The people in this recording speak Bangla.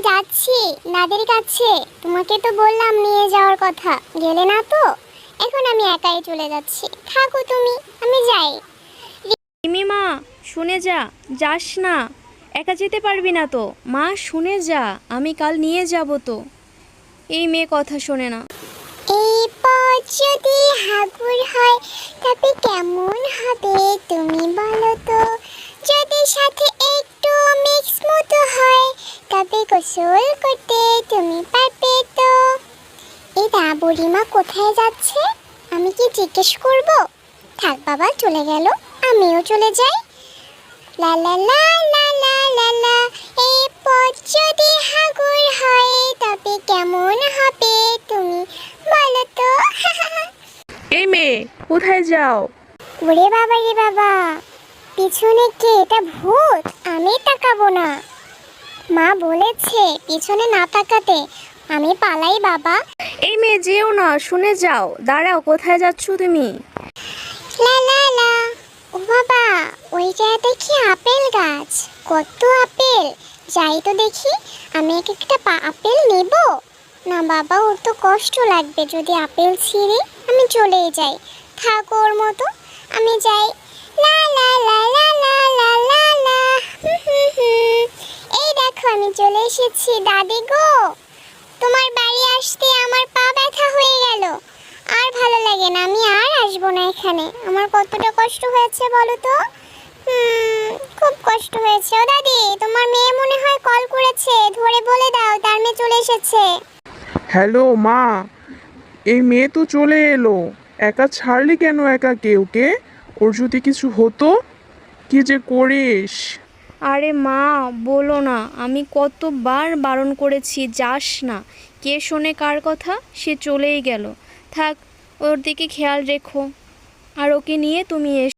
যাচ্ছি দাদির কাছে। তোমাকে তো বললাম নিয়ে যাওয়ার কথা, গেলে না তো। এখন আমি একাই চলে যাচ্ছি, থাকো তুমি, আমি যাই। রিমি মা, শুনে যা, যাস না, একা যেতে পারবি না তো। মা শুনে যা, আমি কাল নিয়ে যাব তো। এই মেয়ে কথা শোনে না। এই পথ যদি হাগুর হয় তবে কেমন হবে তুমি বলো তো। যদি সাথে একটু মিক্স মতো হয় তবে গোসল করতে তুমি পারবে তো। এই দা বুড়িমা কোথায় যাচ্ছে, আমি কি জিজ্ঞেস করব? থাক বাবা, চলে গেল, আমিও চলে যাই। লা লা লা লা লা লা লা, এই পথ যদি হাগুর হয় তবে কেমন হবে তুমি বলো তো। এই মেয়ে, কোথায় যাও? ওরে বাবা রে বাবা, পিছনে কে? এটা ভূত, আমি তাকাবো না। মা বলেছে পিছনে না তাকাতে, আমি পালাই বাবা। এই মেয়ে যেও না, শুনে যাও। দাঁড়াও, কোথায় যাচ্ছ তুমি? লা লা লা, ও বাবা, ওই জায়গাটা কি আপেল গাছ? কত আপেল! যাই তো দেখি, আমি এক একটা আপেল নেব। না বাবা, ওর তো কষ্ট লাগবে যদি আপেল ছিঁড়ে। আমি চলেই যাই, থাক ওর মতো, আমি যাই। লা লা লা লা লা লা লা লা, এই দেখো আমি চলে এসেছি দাদি গো। তোমার বাড়ি আসতে আমার পা ব্যথা হয়ে গেল, আর ভালো লাগে না, আমি আর আসবো না এখানে। আমার কতটা কষ্ট হয়েছে বলো তো। খুব কষ্ট হয়েছে। ও দাদি, তোমার মেয়ে মনে হয় কল করেছে, ধরে বলে দাও তার মেয়ে চলে এসেছে। হ্যালো মা, এই মেয়ে তো চলে এলো, একা ছাড়লি কেন একা? ওকে, ওর যদি কিছু হতো? কি যে করিস! আরে মা, বলো না, আমি কতবার বারণ করেছি যাস না। কে শোনে কার কথা? সে চলেই গেল। থাক, ওর দিকে খেয়াল রেখো, আর ওকে নিয়ে তুমি